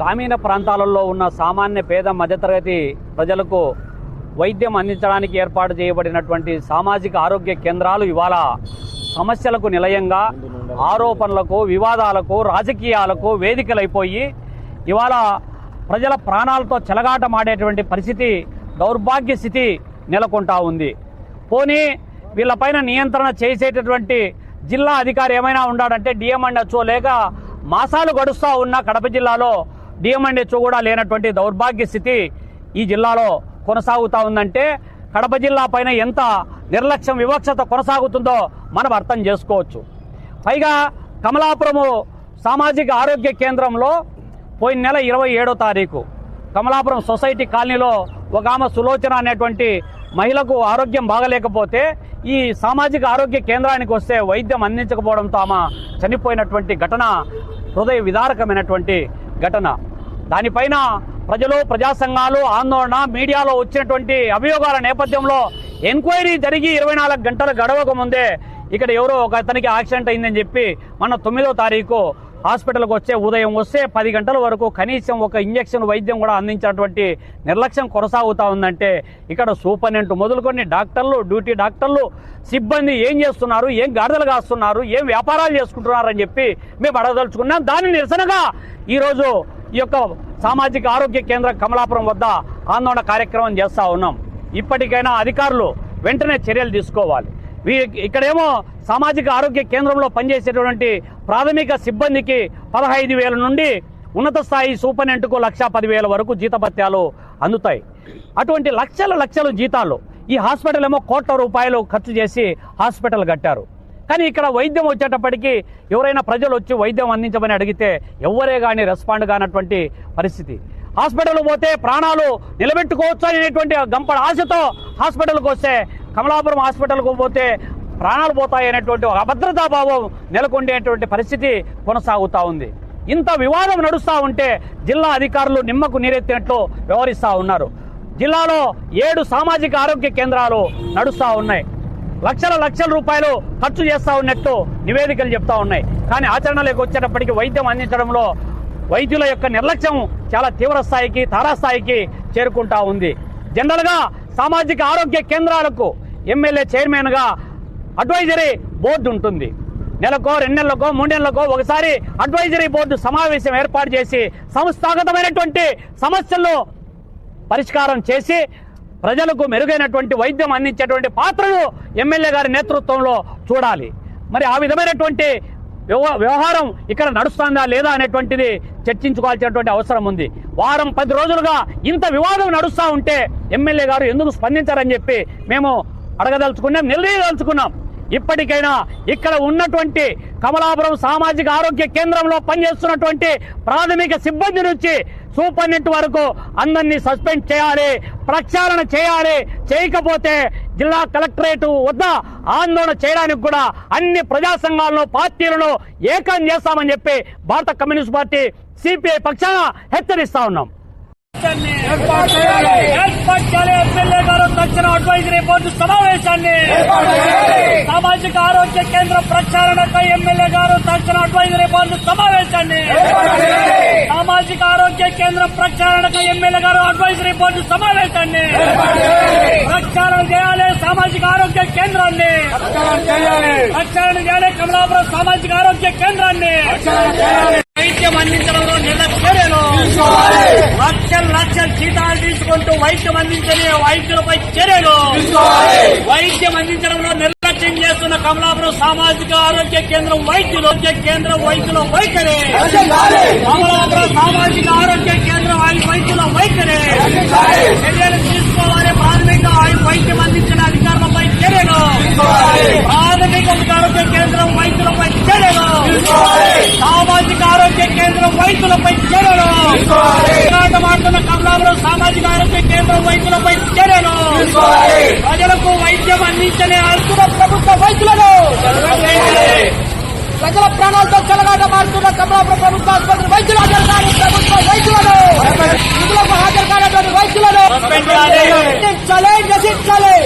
గ్రామీణ ప్రాంతాలలో ఉన్న సామాన్య పేద మధ్యతరగతి ప్రజలకు వైద్యం అందించడానికి ఏర్పాటు చేయబడినటువంటి సామాజిక ఆరోగ్య కేంద్రాలు ఇవాళ సమస్యలకు నిలయంగా ఆరోపణలకు, వివాదాలకు, రాజకీయాలకు వేదికలైపోయి ఇవాళ ప్రజల ప్రాణాలతో చెలగాటమాడేటువంటి పరిస్థితి, దౌర్భాగ్య స్థితి నెలకొంటా ఉంది. పోనీ వీళ్ళపైన నియంత్రణ చేసేటటువంటి జిల్లా అధికారి ఏమైనా ఉన్నాడంటే డిఎంఎన్హెచ్ఓ, లేక మాసాలు గడుస్తూ ఉన్న కడప జిల్లాలో డిఎంఎన్హెచ్ఓ కూడా లేనటువంటి దౌర్భాగ్య స్థితి ఈ జిల్లాలో కొనసాగుతూ ఉందంటే కడప జిల్లా పైన ఎంత నిర్లక్ష్యం, వివక్షత కొనసాగుతుందో మనం అర్థం చేసుకోవచ్చు. పైగా కమలాపురము సామాజిక ఆరోగ్య కేంద్రంలో పోయిన నెల 27వ తారీఖు కమలాపురం సొసైటీ కాలనీలో ఒక ఆమె సులోచన అనేటువంటి మహిళకు ఆరోగ్యం బాగలేకపోతే ఈ సామాజిక ఆరోగ్య కేంద్రానికి వస్తే వైద్యం అందించకపోవడంతో ఆమె చనిపోయినటువంటి ఘటన హృదయ విదారకమైనటువంటి ఘటన. దానిపైన ప్రజలు, ప్రజా సంఘాలు ఆందోళన, మీడియాలో వచ్చినటువంటి అభియోగాల నేపథ్యంలో ఎంక్వైరీ జరిగి 24 గంటలు గడవక ముందే ఇక్కడ ఎవరో ఒక అతనికి యాక్సిడెంట్ అయిందని చెప్పి మన 9వ తారీఖు హాస్పిటల్కి వచ్చే ఉదయం వస్తే 10 గంటల వరకు కనీసం ఒక ఇంజక్షన్ వైద్యం కూడా అందించినటువంటి నిర్లక్ష్యం కొనసాగుతూ ఉందంటే ఇక్కడ సూపరింటెండెంట్ మొదలుకొని డాక్టర్లు, డ్యూటీ డాక్టర్లు, సిబ్బంది ఏం చేస్తున్నారు, ఏం గాడిదలు కాస్తున్నారు, ఏం వ్యాపారాలు చేసుకుంటున్నారని చెప్పి మేము అడగదలుచుకున్నాం. దాని నిరసనగా ఈరోజు ఈ యొక్క సామాజిక ఆరోగ్య కేంద్రం కమలాపురం వద్ద ఆందోళన కార్యక్రమం చేస్తూ ఉన్నాం. ఇప్పటికైనా అధికారులు వెంటనే చర్యలు తీసుకోవాలి. ఇక్కడేమో సామాజిక ఆరోగ్య కేంద్రంలో పనిచేసేటువంటి ప్రాథమిక సిబ్బందికి 15,000 నుండి ఉన్నత స్థాయి సూపరింటెండెంట్కు 1,10,000 వరకు జీతభత్యాలు అందుతాయి. అటువంటి లక్షల జీతాలు ఈ హాస్పిటల్ ఏమో కోట్ల రూపాయలు ఖర్చు చేసి హాస్పిటల్ కట్టారు. కానీ ఇక్కడ వైద్యం వచ్చేటప్పటికి ఎవరైనా ప్రజలు వచ్చి వైద్యం అందించమని అడిగితే ఎవరే కానీ రెస్పాండ్ కానటువంటి పరిస్థితి. హాస్పిటల్ పోతే ప్రాణాలు నిలబెట్టుకోవచ్చు అనేటువంటి గంపడ ఆశతో హాస్పిటల్కి వస్తే కమలాపురం హాస్పిటల్కు పోతే ప్రాణాలు పోతాయి అనేటువంటి ఒక అభద్రతాభావం నెలకొండేటువంటి పరిస్థితి కొనసాగుతూ ఉంది. ఇంత వివాదం నడుస్తూ ఉంటే జిల్లా అధికారులు నిమ్మకు నీరెత్తినట్లు వ్యవహరిస్తూ ఉన్నారు. జిల్లాలో 7 సామాజిక ఆరోగ్య కేంద్రాలు నడుస్తూ ఉన్నాయి. లక్షల రూపాయలు ఖర్చు చేస్తూ ఉన్నట్టు నివేదికలు చెప్తా ఉన్నాయి. కానీ ఆచరణలోకి వచ్చేటప్పటికి వైద్యం అందించడంలో వైద్యుల యొక్క నిర్లక్ష్యం చాలా తీవ్ర స్థాయికి, తారాస్థాయికి చేరుకుంటా ఉంది. జనరల్గా సామాజిక ఆరోగ్య కేంద్రాలకు ఎమ్మెల్యే చైర్మన్ గా అడ్వైజరీ బోర్డు ఉంటుంది. నెలకో, 2 నెలలకో, 3 నెలలకో ఒకసారి అడ్వైజరీ బోర్డు సమావేశం ఏర్పాటు చేసి సంస్థాగతమైనటువంటి సమస్యలను పరిష్కారం చేసి ప్రజలకు మెరుగైనటువంటి వైద్యం అందించేటువంటి పాత్రను ఎమ్మెల్యే గారి నేతృత్వంలో చూడాలి. మరి ఆ విధమైనటువంటి వ్యవహారం ఇక్కడ నడుస్తుందా లేదా అనేటువంటిది చర్చించుకోవాల్సినటువంటి అవసరం ఉంది. వారం 10 రోజులుగా ఇంత వివాదం నడుస్తూ ఉంటే ఎమ్మెల్యే గారు ఎందుకు స్పందించారని చెప్పి మేము అడగదలుచుకున్నాం, నిలదీయదలుచుకున్నాం. ఇప్పటికైనా ఇక్కడ ఉన్నటువంటి కమలాపురం సామాజిక ఆరోగ్య కేంద్రంలో పనిచేస్తున్నటువంటి ప్రాథమిక సిబ్బంది నుంచి సూపరింటెండెంట్ వరకు అందరినీ సస్పెండ్ చేయాలి, ప్రక్షాళన చేయాలి. చేయకపోతే జిల్లా కలెక్టరేట్ వద్ద ఆందోళన చేయడానికి కూడా అన్ని ప్రజా సంఘాలను, పార్టీలను ఏకం చేస్తామని చెప్పి భారత కమ్యూనిస్ట్ పార్టీ సిపిఐ పక్షాన హెచ్చరిస్తా ఉన్నాం. ఎమ్మెల్యే గారు తక్షణ అడ్వైజరీ బోర్డు సమావేశాన్ని, సామాజిక ఆరోగ్య కేంద్రం ప్రక్షాళనపై ఎమ్మెల్యే గారు తక్షణ అడ్వైజరీ బోర్డు సమావేశాన్ని, సామాజిక ఆరోగ్య కేంద్రం ప్రక్షాళనపై ఎమ్మెల్యే గారు అడ్వైజరీ బోర్డు సమావేశాన్ని ప్రక్షాళన చేయాలి. సామాజిక ఆరోగ్య కేంద్రాన్ని ప్రక్షాళన చేయాలి. కమలాపురం సామాజిక ఆరోగ్య కేంద్రాన్ని వైద్యం అందించడంలో చర్యలు, లక్షల జీతాలు తీసుకుంటూ వైద్యం అందించని వైద్యులపై చర్యలు, వైద్యం అందించడంలో నిర్లక్ష్యం చేస్తున్న కమలాపురం సామాజిక ఆరోగ్య కేంద్రం వైద్యుల వైఖరి, కమలాపురం సామాజిక ఆరోగ్య కేంద్రం వైద్యుల వైఖరి చర్యలు తీసుకోవాలి. ప్రాథమిక వైద్యం అందించిన అధికారులపై చర్యలు, ప్రాథమిక ఆరోగ్య కేంద్రం వైద్యులపై చర్యలు, సామాజిక ఆరోగ్య కేంద్రం వైద్యులపై చర్యలు, పోరాటమాడుతున్న కమలాపురం సామాజిక ఆరోగ్య కేంద్రం వైద్యులపై చర్యలు, ప్రజలకు వైద్యం అందించని అర్హుల ప్రభుత్వ వైద్యులను, ప్రజల ప్రాణాలతో చెలగాటమాడుతున్న కమలాపురం ప్రభుత్వ ఆసుపత్రి వైద్యులు హాజరు కాని ప్రభుత్వ వైద్యులను, విధులకు హాజరు కానటువంటి వైద్యులను నశించాలి.